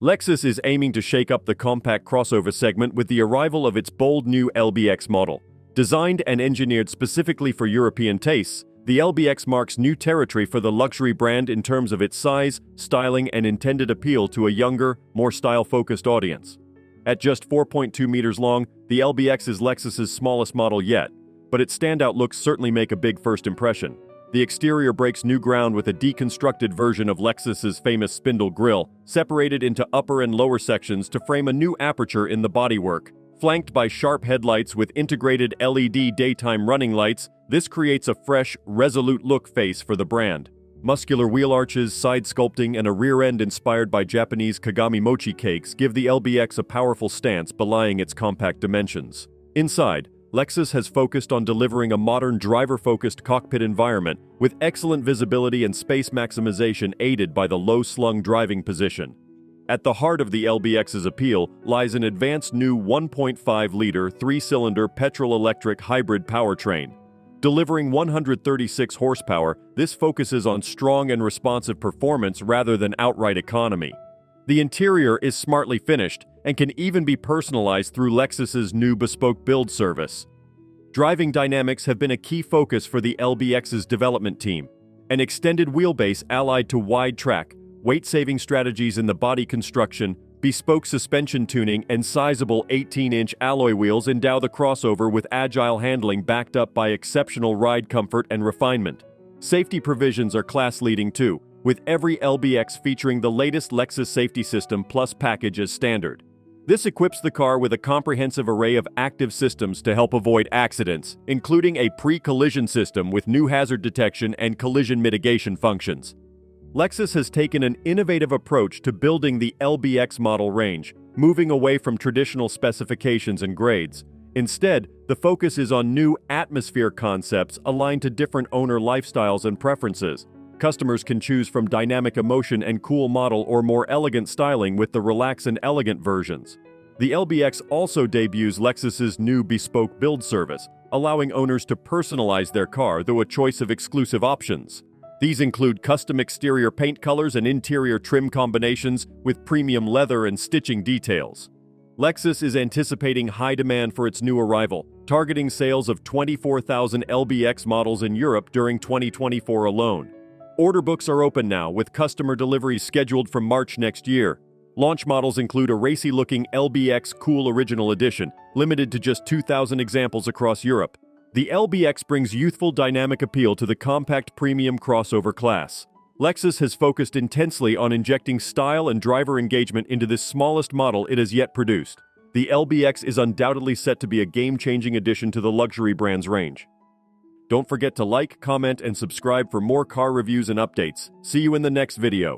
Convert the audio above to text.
Lexus is aiming to shake up the compact crossover segment with the arrival of its bold new LBX model. Designed and engineered specifically for European tastes, the LBX marks new territory for the luxury brand in terms of its size, styling, and intended appeal to a younger, more style-focused audience. At just 4.2 meters long, the LBX is Lexus's smallest model yet, but its standout looks certainly make a big first impression. The exterior breaks new ground with a deconstructed version of Lexus's famous spindle grille, separated into upper and lower sections to frame a new aperture in the bodywork. Flanked by sharp headlights with integrated LED daytime running lights, this creates a fresh, resolute look face for the brand. Muscular wheel arches, side sculpting, and a rear end inspired by Japanese Kagami-Mochi cakes give the LBX a powerful stance belying its compact dimensions. Inside, Lexus has focused on delivering a modern driver-focused cockpit environment with excellent visibility and space maximization aided by the low-slung driving position. At the heart of the LBX's appeal lies an advanced new 1.5-liter three-cylinder petrol-electric hybrid powertrain. Delivering 136 horsepower, this focuses on strong and responsive performance rather than outright economy. The interior is smartly finished and can even be personalized through Lexus's new bespoke build service. Driving dynamics have been a key focus for the LBX's development team. An extended wheelbase allied to wide track, weight-saving strategies in the body construction, bespoke suspension tuning, and sizable 18-inch alloy wheels endow the crossover with agile handling backed up by exceptional ride comfort and refinement. Safety provisions are class-leading too, with every LBX featuring the latest Lexus Safety System Plus package as standard. This equips the car with a comprehensive array of active systems to help avoid accidents, including a pre-collision system with new hazard detection and collision mitigation functions. Lexus has taken an innovative approach to building the LBX model range, moving away from traditional specifications and grades. Instead, the focus is on new atmosphere concepts aligned to different owner lifestyles and preferences. Customers can choose from dynamic emotion and cool model or more elegant styling with the relax and elegant versions. The LBX also debuts Lexus's new bespoke build service, allowing owners to personalize their car through a choice of exclusive options. These include custom exterior paint colors and interior trim combinations with premium leather and stitching details. Lexus is anticipating high demand for its new arrival, targeting sales of 24,000 LBX models in Europe during 2024 alone. Order books are open now, with customer deliveries scheduled for March next year. Launch models include a racy-looking LBX Cool Original Edition, limited to just 2,000 examples across Europe. The LBX brings youthful dynamic appeal to the compact premium crossover class. Lexus has focused intensely on injecting style and driver engagement into this smallest model it has yet produced. The LBX is undoubtedly set to be a game-changing addition to the luxury brand's range. Don't forget to like, comment, and subscribe for more car reviews and updates. See you in the next video.